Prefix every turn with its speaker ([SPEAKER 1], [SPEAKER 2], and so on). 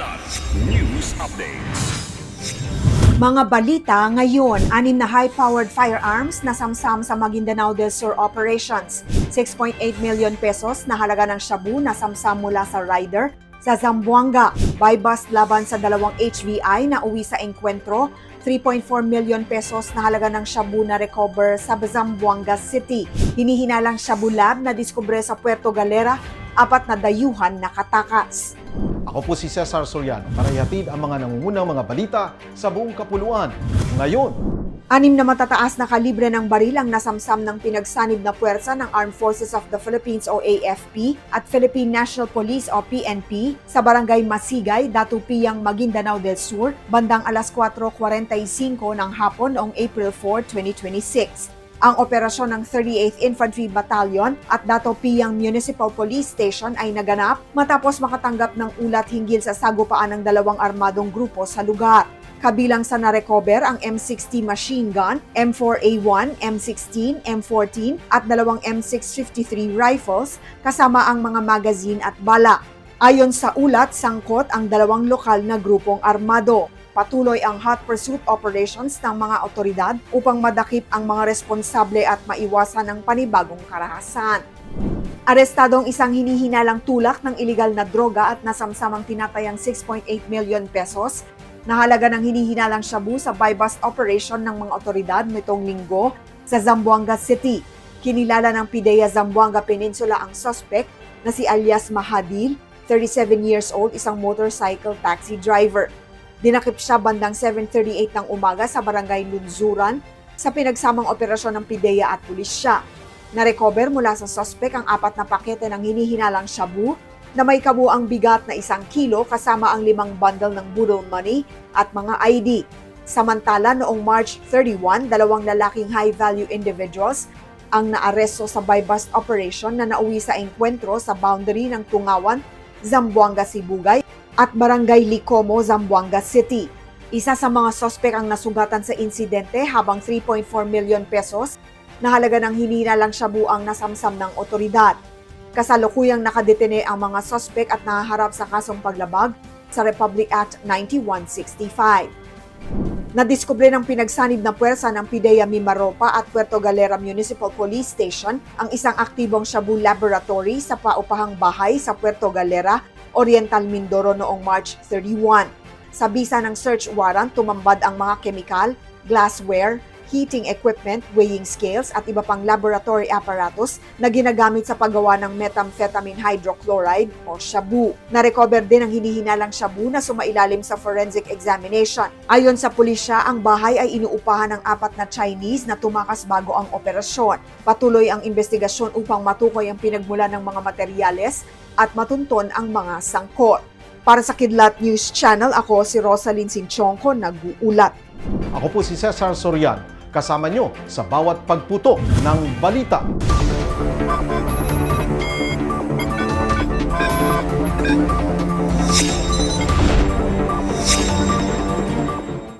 [SPEAKER 1] Kidlat News Updates.
[SPEAKER 2] Mga balita ngayon, 6 na high-powered firearms na samsam sa Maguindanao del Sur operations. 6.8 million pesos na halaga ng shabu na samsam mula sa rider sa Zamboanga. Buy bust laban sa dalawang HVI na uwi sa engkwentro. 3.4 million pesos na halaga ng shabu na recover sa Zamboanga City. Hinihinalang shabu lab na diskubre sa Puerto Galera, 4 na dayuhan nakatakas.
[SPEAKER 3] Ako po si Cesar Soriano para ihatid ang mga nangungunang mga balita sa buong kapuluan. Ngayon,
[SPEAKER 2] 6 na matataas na kalibre ng baril ang nasamsam ng pinagsanib na puwersa ng Armed Forces of the Philippines o AFP at Philippine National Police o PNP sa Barangay Masigay, Datupiyang, Maguindanao del Sur, bandang alas 4:45 ng hapon noong April 4, 2026. Ang operasyon ng 38th Infantry Battalion at Datopiyang Municipal Police Station ay naganap matapos makatanggap ng ulat hinggil sa sagupaan ng dalawang armadong grupo sa lugar. Kabilang sa narecover ang M60 machine gun, M4A1, M16, M14 at dalawang M653 rifles kasama ang mga magazine at bala. Ayon sa ulat, sangkot ang dalawang lokal na grupong armado. Patuloy ang hot pursuit operations ng mga otoridad upang madakip ang mga responsable at maiwasan ang panibagong karahasan. Arestadong isang hinihinalang tulak ng iligal na droga at nasamsamang tinatayang 6.8 million pesos na halaga ng hinihinalang shabu sa buy-bust operation ng mga otoridad nitong linggo sa Zamboanga City. Kinilala ng PIDEA Zamboanga Peninsula ang suspect na si alias Mahadil, 37 years old, isang motorcycle taxi driver. Dinakip siya bandang 7:38 ng umaga sa Barangay Lunzuran sa pinagsamang operasyon ng PIDEA at pulisya. Narecover mula sa suspect ang 4 na pakete ng hinihinalang shabu na may kabuang bigat na 1 kilo kasama ang 5 bundle ng budol money at mga ID. Samantala, noong March 31, 2 lalaking high-value individuals ang naaresto sa buy-bust operation na nauwi sa engkwentro sa boundary ng Tungawan, Zamboanga, Sibugay at Barangay Licomo, Zamboanga City. Isa sa mga sospek ang nasugatan sa insidente habang 3.4 million pesos na halaga ng hinihinalang shabu ang nasamsam ng otoridad. Kasalukuyang nakadetene ang mga sospek at nahaharap sa kasong paglabag sa Republic Act 9165. Nadiskubre ng pinagsanib na puwersa ng PIDEA Mimaropa at Puerto Galera Municipal Police Station ang isang aktibong shabu laboratory sa paupahang bahay sa Puerto Galera, Oriental Mindoro noong March 31. Sa bisa ng search warrant, tumambad ang mga chemical, glassware, heating equipment, weighing scales at iba pang laboratory apparatus na ginagamit sa paggawa ng methamphetamine hydrochloride o shabu. Narecover din ang hinihinalang shabu na sumailalim sa forensic examination. Ayon sa pulisya, ang bahay ay inuupahan ng 4 na Chinese na tumakas bago ang operasyon. Patuloy ang investigasyon upang matukoy ang pinagmulan ng mga materyales at matunton ang mga sangkot. Para sa Kidlat News Channel, ako si Rosalyn Sinchonco, nag-uulat.
[SPEAKER 3] ako po si Cesar Soriano, kasama nyo sa bawat pagputo ng balita.